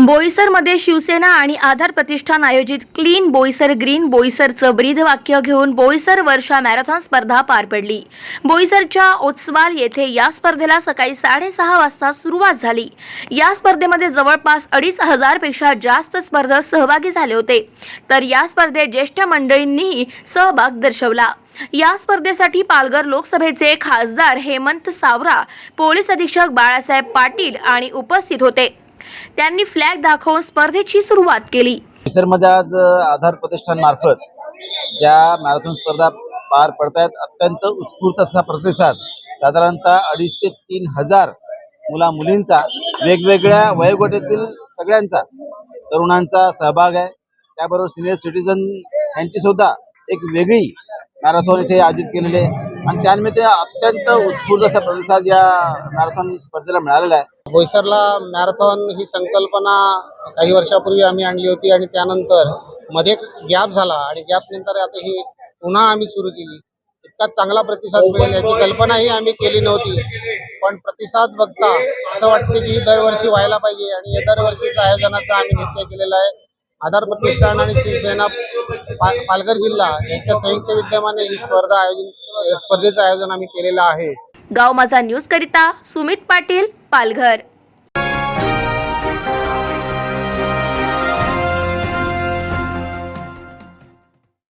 बोईसरमध्ये शिवसेना आणि आधार प्रतिष्ठान आयोजित clean Boisar green बोईसरचं ब्रीदवाक्य घेऊन बोईसर वर्षा मॅरेथॉन स्पर्धा पार पडली। बोईसरच्या ओत्सवाल येथे या स्पर्धेला सकाळी 6:30 वाजता सुरुवात झाली। या स्पर्धेमध्ये जवळपास 2,500 पेक्षा जास्त स्पर्धक सहभागी झाले होते, तर या स्पर्धेत ज्येष्ठ मंडळींनीही सहभाग दर्शवला। या स्पर्धेसाठी पालघर लोकसभेचे खासदार हेमंत सावरा, पोलीस अधीक्षक बाळासाहेब पाटील आणि उपस्थित होते। त्यांनी फ्लॅग दाखवून स्पर्धेची सुरुवात केली। बोईसरमध्ये आज आधार प्रतिष्ठान मार्फत ज्या मॅरेथॉन स्पर्धा पार पडतायत, अत्यंत उत्स्फूर्त असा प्रतिसाद, साधारणतः 2,500 ते 3,000 मुला मुलींचा, वेगवेगळ्या वयोगटातील सगळ्यांचा, तरुणांचा सहभाग आहे। त्याबरोबर सिनियर सिटीजन यांची सुद्धा एक वेगळी मॅरेथॉन इथे आयोजित केलेली आहे आणि त्यानिमित्त अत्यंत उत्स्फूर्त असा प्रतिसाद या मॅरेथॉन स्पर्धेला मिळालेला आहे। बोईसरला मॅरेथॉन ही संकल्पना काही वर्षापूर्वी आम्ही आणली होती आणि त्यानंतर मध्ये गॅप झाला आणि गॅप नंतर आता ही पुन्हा आम्ही सुरू केली। इतका चांगला प्रतिसाद मिळेल याची कल्पनाही आम्ही केली नव्हती, पण प्रतिसाद बघता असं वाटते की दरवर्षी व्हायला पाहिजे आणि या दरवर्षीच्या आयोजनाचा आम्ही निश्चय केलेला आहे। आधार प्रतिष्ठान आणि शिवसेना पालघर जिल्हा यांच्या संयुक्त विद्यमाने ही स्पर्धेचं आयोजन आम्ही केलेलं आहे। गाव माझा न्यूज करिता सुमित पाटील, पालघर।